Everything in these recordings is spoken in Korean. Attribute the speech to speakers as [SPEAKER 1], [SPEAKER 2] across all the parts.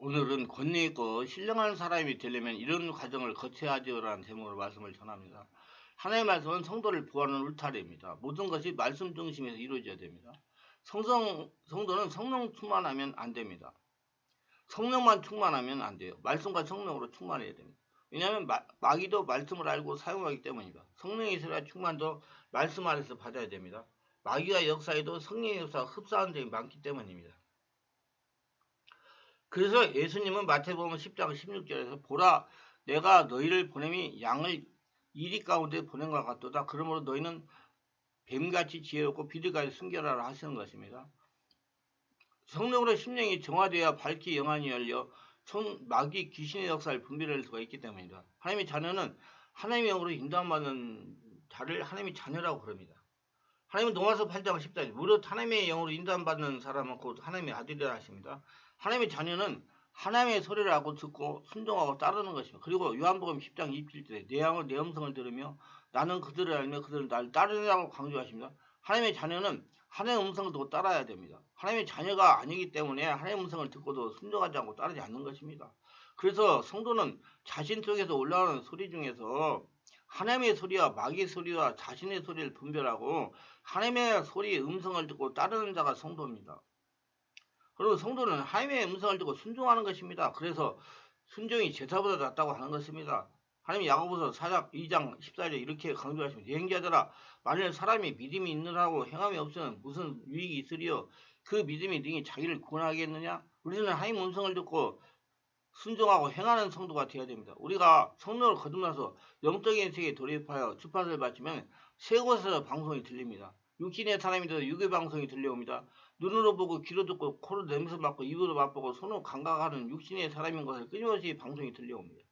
[SPEAKER 1] 오늘은 권위 있고 신령한 사람이 되려면 이런 과정을 거쳐야 하지요라는 제목으로 말씀을 전합니다. 하나님의 말씀은 성도를 구하는 울타리입니다. 모든 것이 말씀 중심에서 이루어져야 됩니다. 성도는 성령 충만하면 안 됩니다. 성령만 충만하면 안 돼요. 말씀과 성령으로 충만해야 됩니다. 왜냐하면 마귀도 말씀을 알고 사용하기 때문입니다. 성령의 세례와 충만도 말씀 안에서 받아야 됩니다. 마귀가 역사에도 성령의 역사가 흡사한 점이 많기 때문입니다. 그래서 예수님은 마태복음 10장 16절에서 보라 내가 너희를 보냄이 양을 이리 가운데 보낸 것 같도다. 그러므로 너희는 뱀같이 지혜롭고 비둘기같이 순결하라 하시는 것입니다. 성령으로 심령이 정화되어야 밝기 영안이 열려 마귀 귀신의 역사를 분별할 수가 있기 때문입니다. 하나님의 자녀는 하나님의 영으로 인도받는 자를 하나님의 자녀라고 부릅니다. 하나님은 로마서 8장 14절 무릇 하나님의 영으로 인도받는 사람은 곧 하나님의 아들이라 하십니다. 하나님의 자녀는 하나님의 소리를 하고 듣고 순종하고 따르는 것입니다. 그리고 요한복음 10장 27절에 내 양은 내 음성을 들으며 나는 그들을 알며 그들은 나를 따르느라고 강조하십니다. 하나님의 자녀는 하나님의 음성을 듣고 따라야 됩니다. 하나님의 자녀가 아니기 때문에 하나님의 음성을 듣고도 순종하지 않고 따르지 않는 것입니다. 그래서 성도는 자신 속에서 올라오는 소리 중에서 하나님의 소리와 마귀의 소리와 자신의 소리를 분별하고 하나님의 소리의 음성을 듣고 따르는 자가 성도입니다. 그리고 성도는 하나님의 음성을 듣고 순종하는 것입니다. 그래서 순종이 제사보다 낫다고 하는 것입니다. 하나님 야고보서 4장 2장 14절에 이렇게 강조하십니다. 여행자들아 만일 사람이 믿음이 있느라고 행함이 없으면 무슨 유익이 있으리요? 그 믿음이 능히 자기를 구원하겠느냐? 우리는 하나님 음성을 듣고 순종하고 행하는 성도가 되어야 됩니다. 우리가 성령을 거듭나서 영적인 세계에 돌입하여 주파수를 받으면 세 곳에서 방송이 들립니다. 육신의 사람이 되어 육의 방송이 들려옵니다. 눈으로 보고 귀로 듣고 코로 냄새 맡고 입으로 맛보고 손으로 감각하는 육신의 사람인 것을 끊임없이 방송이 들려옵니다.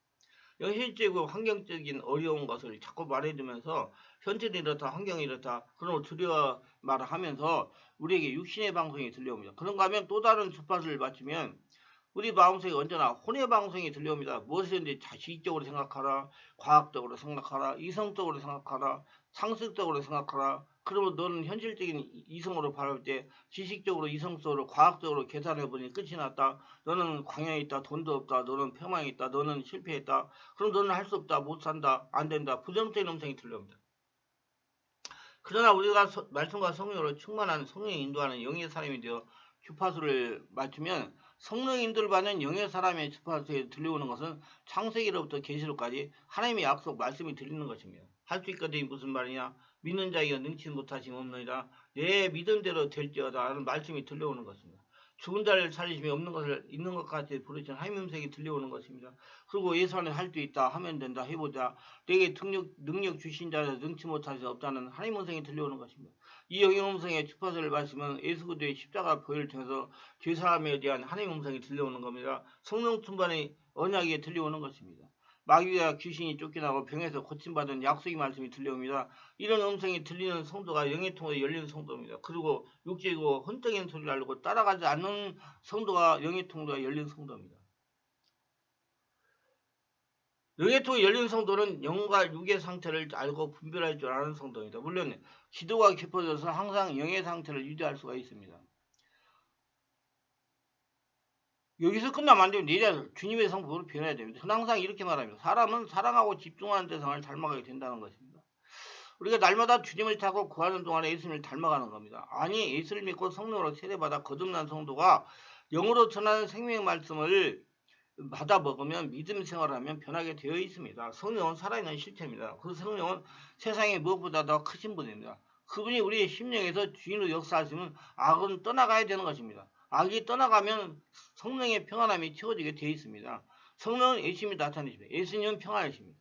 [SPEAKER 1] 현실적이고 환경적인 어려운 것을 자꾸 말해주면서 현실이 이렇다 환경이 이렇다 그런 두려워 말하면서 우리에게 육신의 방송이 들려옵니다. 그런가 하면 또 다른 주파수를 맞추면 우리 마음속에 언제나 혼의 방송이 들려옵니다. 무엇이든지 자식적으로 생각하라, 과학적으로 생각하라, 이성적으로 생각하라, 상식적으로 생각하라. 그러면 너는 현실적인 이성으로 바라볼 때 지식적으로, 이성적으로, 과학적으로 계산해보니 끝이 났다. 너는 광야에 있다. 돈도 없다. 너는 폐망에 있다. 너는 실패했다. 그럼 너는 할 수 없다. 못 산다. 안 된다. 부정적인 음성이 들려옵니다. 그러나 우리가 말씀과 성령으로 충만한 성령이 인도하는 영의 사람이 되어 주파수를 맞추면 성령 인도를 받는 영의 사람의 주파수에 들려오는 것은 창세기로부터 계시록까지 하나님의 약속 말씀이 들리는 것입니다. 할 수 있거든요. 무슨 말이냐? 믿는 자이여 능치 못하심 없느니라. 내 믿음대로 될지어다 라는 말씀이 들려오는 것입니다. 죽은 자를 살리심이 없는 것을 있는 것 같이 부르신 하나님 음성이 들려오는 것입니다. 그리고 예수 안에 할 수 있다 하면 된다 해보자. 내게 능력 주신 자를 능치 못할 수 없다는 하나님 음성이 들려오는 것입니다. 이 영의 음성의 주파수를 마시면 예수 그리스도의 십자가 보혈을 통해서 죄사함에 대한 하나님 음성이 들려오는 겁니다. 성령 충만의 언약이 들려오는 것입니다. 마귀와 귀신이 쫓겨나고 병에서 고침받은 약속의 말씀이 들려옵니다. 이런 음성이 들리는 성도가 영의 통로 열린 성도입니다. 그리고 육적이고 혼적인 소리를 알고 따라가지 않는 성도가 영의 통로가 열린 성도입니다. 영의 통로 열린 성도는 영과 육의 상태를 알고 분별할 줄 아는 성도입니다. 물론 기도가 깊어져서 항상 영의 상태를 유지할 수가 있습니다. 여기서 끝나면 안 되면 내려 주님의 성품으로 변해야 됩니다. 저는 항상 이렇게 말합니다. 사람은 사랑하고 집중하는 대상을 닮아가게 된다는 것입니다. 우리가 날마다 주님을 찾고 구하는 동안에 예수님을 닮아가는 겁니다. 아니 예수를 믿고 성령으로 세례받아 거듭난 성도가 영으로 전하는 생명의 말씀을 받아 먹으면 믿음 생활하면 변하게 되어 있습니다. 성령은 살아있는 실체입니다. 그 성령은 세상에 무엇보다 더 크신 분입니다. 그분이 우리의 심령에서 주인으로 역사하시면 악은 떠나가야 되는 것입니다. 악이 떠나가면 성령의 평안함이 채워지게 되어 있습니다. 성령은 예수님이 나타내십니다. 예수님은 평안이십니다.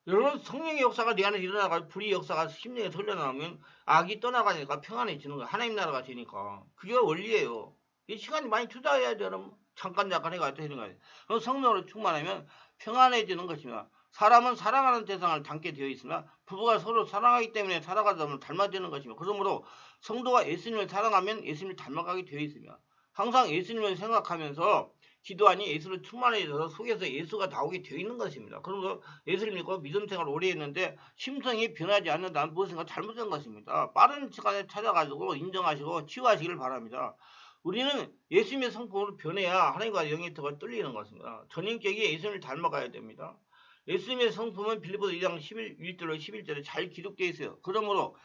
[SPEAKER 1] 여러분 성령의 역사가 내 안에 일어나가 불의 역사가 심령에 흘러나오면 악이 떠나가니까 평안해지는 거예요. 하나님 나라가 되니까. 그게 원리예요. 이 시간이 많이 투자해야 돼요. 여러분. 잠깐 해가 되는 거예요. 그럼 성령으로 충만하면 평안해지는 것입니다. 사람은 사랑하는 대상을 닮게 되어 있으나 부부가 서로 사랑하기 때문에 살아가다 보면 닮아지는 것입니다. 그러므로 성도가 예수님을 사랑하면 예수님을 닮아가게 되어 있습니다. 항상 예수님을 생각하면서 기도하니 예수를 충만해져서 속에서 예수가 나오게 되어 있는 것입니다. 그러면서 예수를 믿고 믿음 생활을 오래 했는데 심성이 변하지 않는다는 무엇인가 잘못된 것입니다. 빠른 시간에 찾아가지고 인정하시고 치유하시기를 바랍니다. 우리는 예수님의 성품으로 변해야 하나님과 영예토가 뚫리는 것입니다. 전인격이 예수님을 닮아가야 됩니다. 예수님의 성품은 빌립보서 2장 1절로 11절에 잘 기록되어 있어요. 그러므로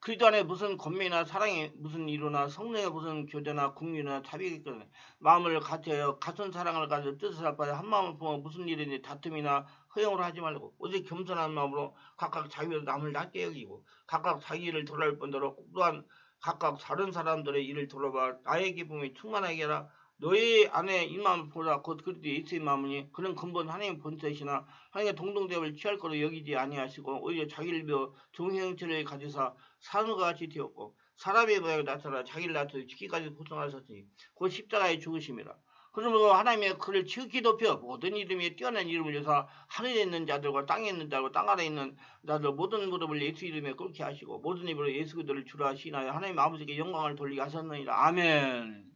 [SPEAKER 1] 그리스도 안에 무슨 권면이나 사랑의 무슨 이루나 성령의 무슨 교제나 국리나 자비가 있거든. 마음을 같아요. 같은 사랑을 가지고 뜻을 합하여 한 마음을 품어 무슨 일이든지 다툼이나 허용을 하지 말고 오직 겸손한 마음으로 각각 자기로 남을 낮게 여기고 각각 자기 일을 돌아올 뿐더러 또한 각각 다른 사람들의 일을 돌아봐 나의 기쁨이 충만하게 하라. 너희 안에 이 마음을 보라. 곧 그리스도 예수의 마음이니 그는 근본 하나님의 본뜻이나 하나님의 동등대업을 취할 거로 여기지 아니하시고 오히려 자기를 비워 종형체를 가지사 산과 같이 되었고 사람의 모양이 나타나 자기를 나타내 죽기까지 고통하셨으니 곧 십자가에 죽으심이라. 그러므로 하나님의 그를 지극히 높여 모든 이름에 뛰어난 이름을 여사 하늘에 있는 자들과 땅에 있는 자들과 땅 아래에 있는 자들 모든 무릎을 예수 이름에 꿇게 하시고 모든 입으로 예수 그들을 주라 시인하여 하나님 아버지께 영광을 돌리게 하셨느니라. 아멘.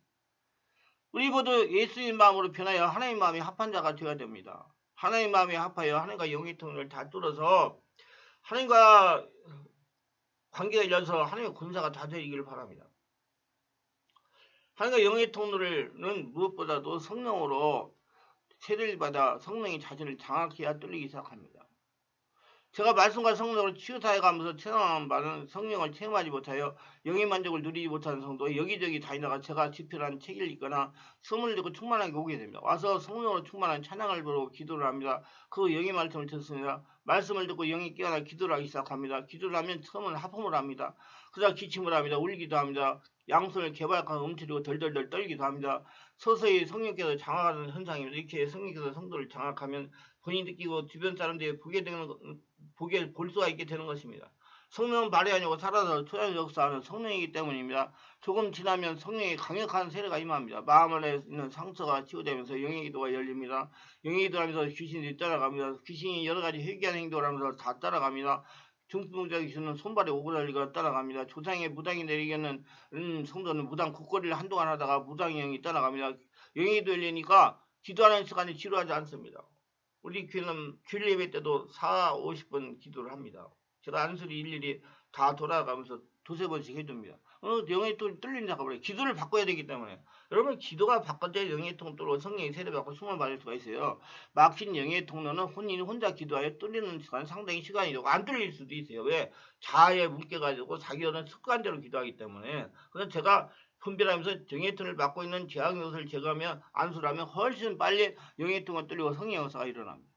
[SPEAKER 1] 우리 모두 예수의 마음으로 변하여 하나님 마음이 합한 자가 되어야 됩니다. 하나님 마음이 합하여 하나님과 영의 통로를 다 뚫어서 하나님과 관계가 열려서 하나님의 군사가 다 되기를 바랍니다. 하나님과 영의 통로는 무엇보다도 성령으로 세례를 받아 성령이 자신을 장악해야 뚫리기 시작합니다. 제가 말씀과 성령을 치유사해 가면서 체험한 바는 성령을 체험하지 못하여 영의 만족을 누리지 못하는 성도 여기저기 다니다가 제가 집필한 책을 읽거나 소문을 듣고 충만하게 오게 됩니다. 와서 성령으로 충만한 찬양을 부르고 기도를 합니다. 그 영의 말씀을 듣습니다. 말씀을 듣고 영이 깨어나 기도를 하기 시작합니다. 기도를 하면 처음은 하품을 합니다. 그러다 기침을 합니다. 울기도 합니다. 양손을 개발하고 움츠리고 덜덜덜 떨기도 합니다. 서서히 성령께서 장악하는 현상입니다. 이렇게 성령께서 성도를 장악하면 본인이 느끼고 주변 사람들이 보게 볼 수가 있게 되는 것입니다. 성령은 말이 아니고 살아서 초연 역사하는 성령이기 때문입니다. 조금 지나면 성령의 강력한 세례가 임합니다. 마음 안에 있는 상처가 치유되면서 영의 기도가 열립니다. 영의 기도하면서 귀신이 따라갑니다. 귀신이 여러 가지 회개하는 행동을 하면서 다 따라갑니다. 중풍자기 귀신은 손발에 오그라들고 따라갑니다. 조상의 무당이 내리겠는 성도는 무당 국거리를 한동안 하다가 무당의 영이 따라갑니다. 영의 기도 열리니까 기도하는 시간이 지루하지 않습니다. 우리 교회는 주일 예배 때도 40-50분 기도를 합니다. 제가 안수리 일일이 다 돌아가면서 두세 번씩 해줍니다. 영의 통이 뚫린다고 그래요. 기도를 바꿔야 되기 때문에. 여러분 기도가 바꿔야 영의 통 뚫고 성령이 세례받고 숨을 받을 수가 있어요. 막힌 영의 통로는 혼인이 혼자 기도하여 뚫리는 시간은 상당히 시간이 되고 안 뚫릴 수도 있어요. 왜? 자아에 묶여가지고 자기는 습관대로 기도하기 때문에. 그래서 제가 분별하면서 영의 통을 막고 있는 제약 요소를 제거하면 안수를 하면 훨씬 빨리 영의 통을 뚫리고 성령 역사가 일어납니다.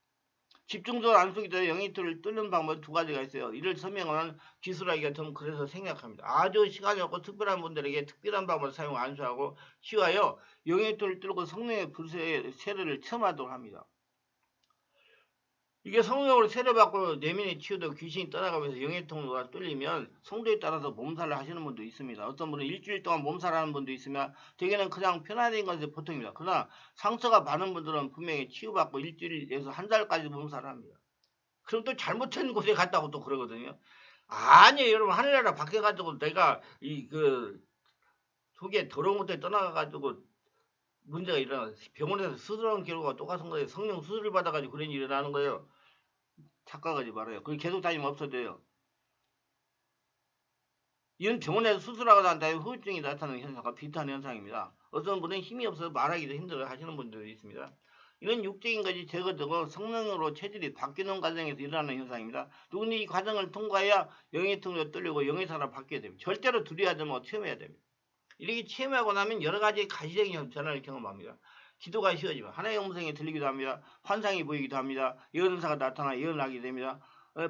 [SPEAKER 1] 집중적으로 안수기 전에 영의 통을 뚫는 방법은 두 가지가 있어요. 이를 설명하는 기술하기가 좀 그래서 생략합니다. 아주 시간이 없고 특별한 분들에게 특별한 방법을 사용 안수하고 치유하여 영의 통을 뚫고 성령의 불세의 세례를 체험하도록 합니다. 이게 성령으로 세례받고 내면이 치유되고 귀신이 떠나가면서 영의 통로가 뚫리면 성도에 따라서 몸살을 하시는 분도 있습니다. 어떤 분은 일주일 동안 몸살하는 분도 있으면 대개는 그냥 편안한 것이 보통입니다. 그러나 상처가 많은 분들은 분명히 치유받고 일주일에서 한 달까지 몸살을 합니다. 그럼 또 잘못된 곳에 갔다고 또 그러거든요. 아니에요 여러분, 하늘나라 바뀌어가지고 내가 속에 더러운 곳에 떠나가가지고 문제가 일어나 병원에서 수술하는 결과가 똑같은 거예요. 성령 수술을 받아가지고 그런 일이 일어나는 거예요. 착각하지 말아요. 그게 계속 다니면 없어져요. 이런 병원에서 수술하고 난 다음에 후유증이 나타나는 현상과 비슷한 현상입니다. 어떤 분은 힘이 없어서 말하기도 힘들어 하시는 분들도 있습니다. 이런 육적인 것이 제거되고 성령으로 체질이 바뀌는 과정에서 일어나는 현상입니다. 누구든지 이 과정을 통과해야 영의 통로가 뚫리고 영의 사람 바뀌어야 됩니다. 절대로 두려워하지 말고 체험해야 됩니다. 이렇게 체험하고 나면 여러 가지 가시적인 변화를 경험합니다. 기도가 쉬워지면 하나님의 음성이 들리기도 합니다. 환상이 보이기도 합니다. 예언사가 나타나 예언을 하게 됩니다.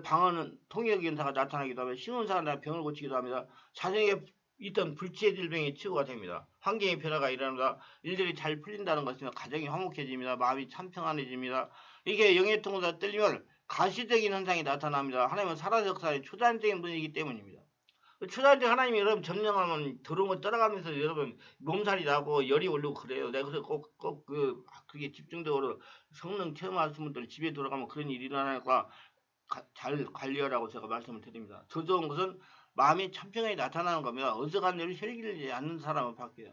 [SPEAKER 1] 방언은 통역 연사가 나타나기도 합니다. 신혼사가 나타나 병을 고치기도 합니다. 자신에게 있던 불치의 질병이 치유가 됩니다. 환경의 변화가 일어납니다. 일들이 잘 풀린다는 것이며 가정이 화목해집니다. 마음이 참 평안해집니다. 이게 영의 통로가 뚫리면 가시적인 현상이 나타납니다. 하나님은 살아서 역사의 초자연적인 분이기 때문입니다. 초자연적 하나님이 여러분 점령하면 더러운 거 떠나가면서 여러분 몸살이 나고 열이 오르고 그래요. 내가 그래서 꼭 그게 집중적으로 성령 체험하시는 분들 집에 돌아가면 그런 일이 일어나니까 잘 관리하라고 제가 말씀을 드립니다. 더 좋은 것은 마음이 참평하게 나타나는 겁니다. 어서간 일을 혈기지 않는 사람은 바뀌어요.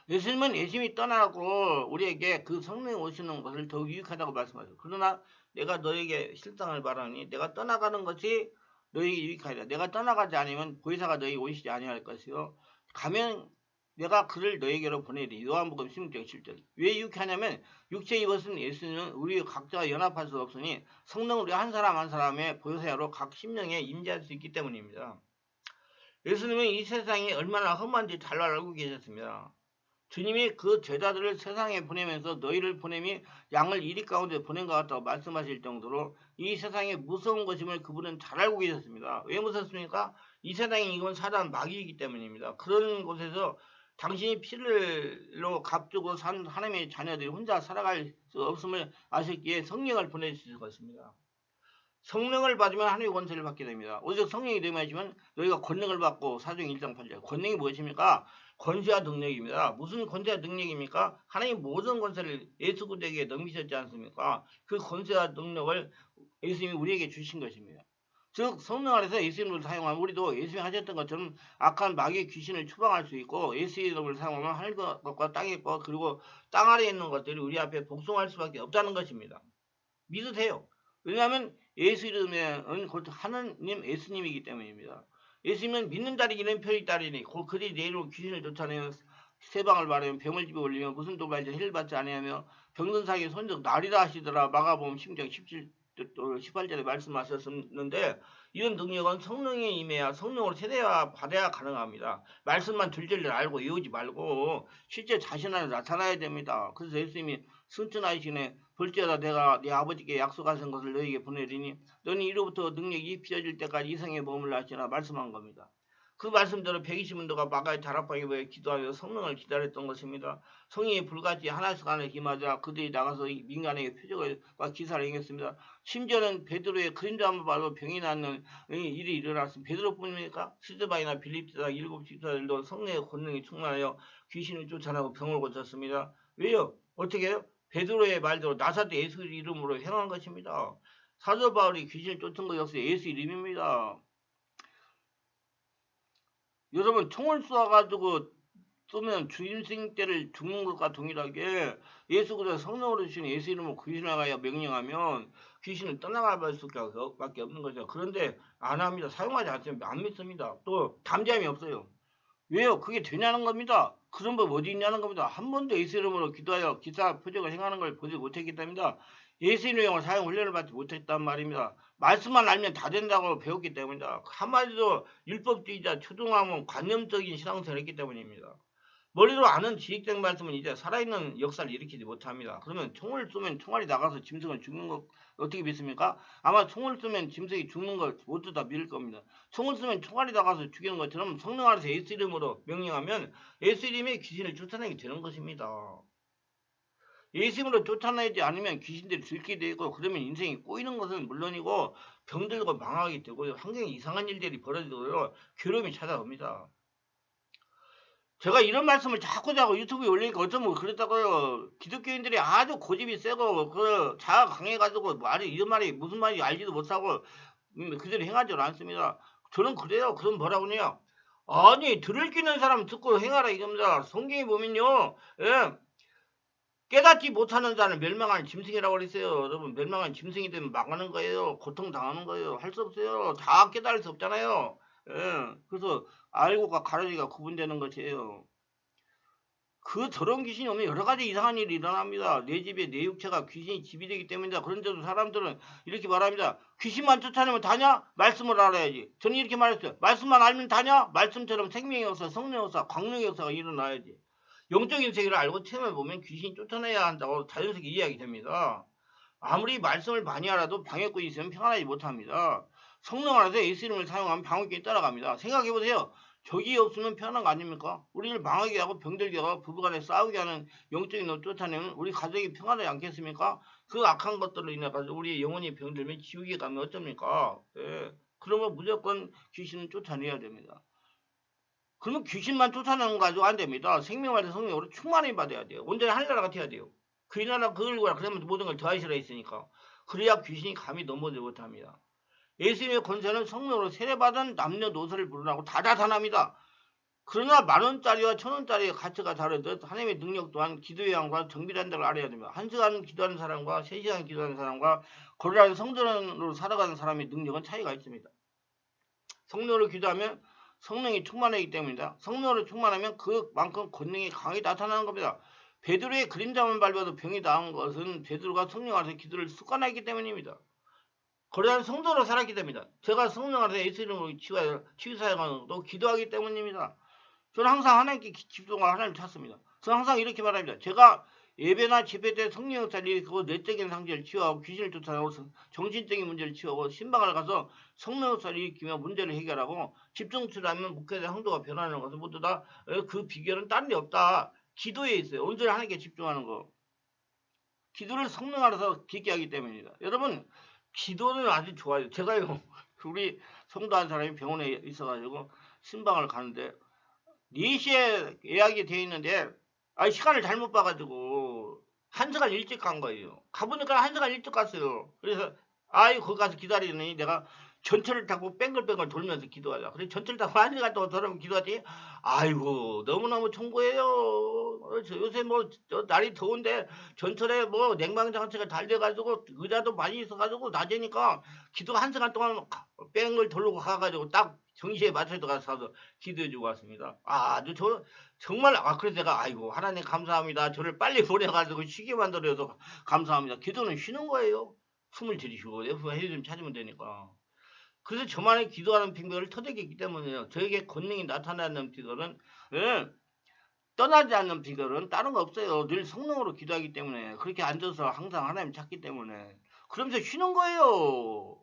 [SPEAKER 1] 예수님은 예수님이 떠나고 우리에게 그 성령이 오시는 것을 더욱 유익하다고 말씀하셨어요. 그러나 내가 너에게 실상을 바라니 내가 떠나가는 것이 너에게 유익하리라. 내가 떠나가지 않으면 보혜사가 너에게 오시지 아니할 것이요. 가면 내가 그를 너에게로 보내리. 요한복음 16장 7절. 왜 이렇게 하냐면 육체 입었은 예수는 우리 각자와 연합할 수 없으니 성령 우리 한 사람 한 사람의 보혈로 각 심령에 임재할 수 있기 때문입니다. 예수님은 이 세상이 얼마나 험한지 잘 알고 계셨습니다. 주님이 그 제자들을 세상에 보내면서 너희를 보냄이 양을 이리 가운데 보낸 것 같다고 말씀하실 정도로 이 세상에 무서운 것임을 그분은 잘 알고 계셨습니다. 왜 무섭습니까? 이 세상이 이건 사단 마귀이기 때문입니다. 그런 곳에서 당신이 피를로 값주고 산 하나님의 자녀들이 혼자 살아갈 수 없음을 아셨기에 성령을 보내주실 것입니다. 성령을 받으면 하나님의 권세를 받게 됩니다. 오직 성령이 되면 너희가 권능을 받고 사도행 1장 8절. 권능이 무엇입니까? 권세와 능력입니다. 무슨 권세와 능력입니까? 하나님 모든 권세를 예수 그리스도에게 넘기셨지 않습니까? 그 권세와 능력을 예수님이 우리에게 주신 것입니다. 즉 성령 안에서 예수 이름을 사용하면 우리도 예수님이 하셨던 것처럼 악한 마귀의 귀신을 추방할 수 있고 예수 이름을 사용하면 하늘 것과 땅의 것 그리고 땅 아래에 있는 것들이 우리 앞에 복종할 수밖에 없다는 것입니다. 믿으세요. 왜냐하면 예수 이름은 곧 하나님 예수님이기 때문입니다. 예수님은 믿는 자리 이는 편이 따르니 곧 그들이 내 이름으로 귀신을 쫓아내며 세방을 말하며 병을 집에 올리며 무슨 도발자 해를 받지 아니하며 병든 사기에 손적 나리라 하시더라. 마가복음 10장 18절에 말씀하셨는데 이런 능력은 성령에 임해야 성령으로 세대와 받아야 가능합니다. 말씀만 줄줄이 알고 외우지 말고 실제 자신 안에 나타나야 됩니다. 그래서 예수님이 승천하시네 볼지어다 내가 네 아버지께 약속하신 것을 너희에게 보내리니 너는 이로부터 능력이 입혀질 때까지 이성에 머물라 하시나 말씀한 겁니다. 그 말씀대로 120인도가 마가의 다락방에 모여 기도하며 성령을 기다렸던 것입니다. 성령이 불같이 하나씩 안에 임하자 그들이 나가서 민간에게 표적과 기사를 행했습니다. 심지어는 베드로의 그림자 한번 봐도 병이 낫는 일이 일어났습니다. 베드로뿐입니까? 스데반이나 빌립보다 7 집사들도 성령의 권능이 충만하여 귀신을 쫓아내고 병을 고쳤습니다. 왜요? 어떻게 해요? 베드로의 말대로 나사렛 예수 이름으로 행한 것입니다. 사도 바울이 귀신을 쫓은 것 역시 예수 이름입니다. 여러분 총을 쏘아가지고 쏘면 주인생 때를 죽는 것과 동일하게 예수 그리스도 성령으로 주신 예수 이름으로 귀신을 하여 명령하면 귀신은 떠나갈 수밖에 없는 거죠. 그런데 안 합니다. 사용하지 않습니다. 안 믿습니다. 또 담대함이 없어요. 왜요? 그게 되냐는 겁니다. 그런 법 어디 있냐는 겁니다. 한 번도 예수 이름으로 기도하여 기사 표적을 행하는 걸 보지 못했기 때문이다. 예수 이름을 사용 훈련을 받지 못했단 말입니다. 말씀만 알면 다 된다고 배웠기 때문이다. 한마디로 율법주의자 초등학문 관념적인 신앙생활을 했기 때문입니다. 머리로 아는 지식된 말씀은 이제 살아있는 역사를 일으키지 못합니다. 그러면 총을 쏘면 총알이 나가서 짐승을 죽는 거 어떻게 믿습니까? 아마 총을 쏘면 짐승이 죽는 걸 모두 다 믿을 겁니다. 총을 쏘면 총알이 나가서 죽이는 것처럼 성령 안에서 예수 이름으로 명령하면 예수 이름의 귀신을 쫓아내게 되는 것입니다. 예수 이름으로 쫓아내지 않으면 귀신들이 들게 되고 그러면 인생이 꼬이는 것은 물론이고 병들고 망하게 되고 환경에 이상한 일들이 벌어지고요. 괴로움이 찾아옵니다. 제가 이런 말씀을 자꾸 유튜브에 올리니까 어쩌면 그랬다고요. 기독교인들이 아주 고집이 세고 그 자아 강해가지고 말이 이런 말이 무슨 말인지 알지도 못하고 그대로 행하지 않습니다. 저는 그래요. 그럼 뭐라고 해요? 아니 들을 끼는 사람 듣고 행하라 이겁니다. 성경에 보면요. 예, 깨닫지 못하는 자는 멸망하는 짐승이라고 그랬어요. 여러분 멸망하는 짐승이 되면 망하는 거예요. 고통당하는 거예요. 할 수 없어요. 다 깨달을 수 없잖아요. 예, 그래서 알고가 가르치가 구분되는 것이에요. 그 저런 귀신이 오면 여러 가지 이상한 일이 일어납니다. 내 집에 내 육체가 귀신이 집이 되기 때문이다. 그런데도 사람들은 이렇게 말합니다. 귀신만 쫓아내면 다냐? 말씀을 알아야지. 저는 이렇게 말했어요. 말씀만 알면 다냐? 말씀처럼 생명의 역사, 성령의 역사, 광명의 역사가 일어나야지. 영적인 세계를 알고 체험해보면 귀신이 쫓아내야 한다고 자연스럽게 이야기 됩니다. 아무리 말씀을 많이 알아도 방해꾼이 있으면 평안하지 못합니다. 성령 안에서 예수 이름을 사용하면 방해꾼이 따라갑니다. 생각해보세요. 적이 없으면 편한 거 아닙니까? 우리를 망하게 하고 병들게 하고 부부간에 싸우게 하는 영적인 놈 쫓아내면 우리 가족이 평안하지 않겠습니까? 그 악한 것들로 인해 가지고 우리의 영혼이 병들면 지옥에 가면 어쩝니까? 예. 그러면 무조건 귀신은 쫓아내야 됩니다. 그러면 귀신만 쫓아내는 거 가지고 안 됩니다. 생명을 성령으로 충만히 받아야 돼요. 온전히 하늘나라 같아야 돼요. 그 나라 그 얼굴 그러면 모든 걸 더하시라 했으니까. 그래야 귀신이 감히 넘어오지 못합니다. 예수님의 권세는 성령으로 세례받은 남녀노소를 부르라고 다 나타납니다. 그러나 만원짜리와 천원짜리의 가치가 다르듯 하나님의 능력 또한 기도의 양과 정비단다를 알아야 됩니다. 1시간 기도하는 사람과 3시간 기도하는 사람과 거룩한 성전으로 살아가는 사람의 능력은 차이가 있습니다. 성령으로 기도하면 성령이 충만하기 때문이다. 성령으로 충만하면 그만큼 권능이 강하게 나타나는 겁니다. 베드로의 그림자만 밟아도 병이 나은 것은 베드로가 성령 안에서 기도를 습관하기 때문입니다. 거대한 성도로 살았기 때문이다. 제가 성령 안에서 예수 이름으로 치유사역하고 기도하기 때문입니다. 저는 항상 하나님께 집중하고 하나님 찾습니다. 저는 항상 이렇게 말합니다. 제가 예배나 집회 때 성령 역사를 일으키고 내적인 상처를 치유하고 귀신을 쫓아내고 정신적인 문제를 치유하고 신방을 가서 성령 역사를 일으키며 문제를 해결하고 집중치를 하면 목회자 행도가 변하는 것은 모두 다 그 비결은 다른 데 없다. 기도에 있어요. 온전히 하나님께 집중하는 거. 기도를 성령 안에서 깊게 하기 때문입니다. 여러분 기도는 아주 좋아요. 제가요 우리 성도 한 사람이 병원에 있어가지고 신방을 가는데 4시에 예약이 돼 있는데 시간을 잘못 봐가지고 1시간 일찍 간 거예요. 가보니까 1시간 일찍 갔어요. 그래서 거기 가서 기다리더니 내가 전철을 타고 뺑글뺑글 돌면서 기도하자. 그래서 전철 타고 1시간 동안 돌아오면 기도하지. 아이고 너무너무 청구해요. 요새 뭐 날이 더운데 전철에 뭐 냉방장치가 잘 돼가지고 의자도 많이 있어가지고 낮에니까 기도 1시간 동안 뺑글 돌고 가가지고 딱 정시에 맞춰서 가서 기도해주고 왔습니다. 아주 정말 그래서 내가 하나님 감사합니다. 저를 빨리 보내가지고 쉬게 만들어서 감사합니다. 기도는 쉬는 거예요. 숨을 들이쉬고 해좀 찾으면 되니까. 그래서 저만의 기도하는 빙벽을 터득했기 때문에요. 저에게 권능이 나타나는 비결은 떠나지 않는 비결은 다른 거 없어요. 늘 성령으로 기도하기 때문에 그렇게 앉아서 항상 하나님 찾기 때문에 그러면서 쉬는 거예요.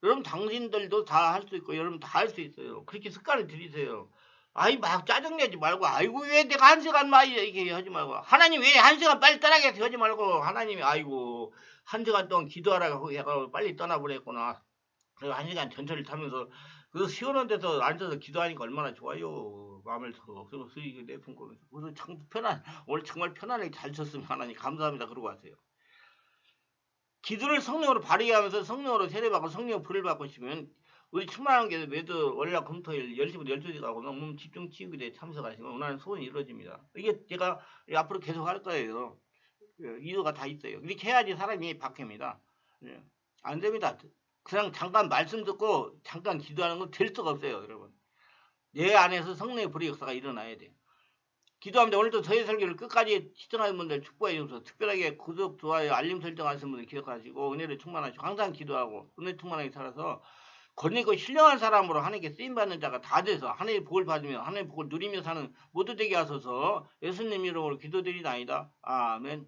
[SPEAKER 1] 여러분 당신들도 다 할 수 있고 여러분 다 할 수 있어요. 그렇게 습관을 들이세요. 막 짜증내지 말고 왜 내가 1시간만 이렇게 하지 말고 하나님 왜 1시간 빨리 떠나게 하지 말고 하나님이 1시간 동안 기도하라고 해가 빨리 떠나보냈구나. 그리고 1시간 전철을 타면서 그 시원한 데서 앉아서 기도하니까 얼마나 좋아요. 마음을 더 그리고 수익을 내품고 그래서 참 오늘 정말 편안하게 잘 쳤으면 하나님 감사합니다. 그러고 하세요. 기도를 성령으로 발휘 하면서 성령으로 세례받고 성령 불을 받고 싶으면 우리 충만한 게 매주 월요일 금토일 10시부터 12시 가고 너무 집중 치유기도에 참석하시면 원하는 소원이 이루어집니다. 이게 제가 앞으로 계속 할 거예요. 이유가 다 있어요. 이렇게 해야지 사람이 바뀝니다. 안 됩니다. 그냥 잠깐 말씀 듣고 잠깐 기도하는 건 될 수가 없어요. 여러분. 내 안에서 성령의 불의 역사가 일어나야 돼요. 기도합니다. 오늘도 저희 설교를 끝까지 시청하는 분들 축복해 주셔서 특별하게 구독, 좋아요, 알림 설정하시는 분들 기억하시고 은혜를 충만하시고 항상 기도하고 은혜 충만하게 살아서 권위고 신령한 사람으로 하나님께 쓰임받는 자가 다 돼서 하나님의 복을 받으며 하나님의 복을 누리며 사는 모두 되게 하소서 예수님 이름으로 기도드리나이다. 아멘.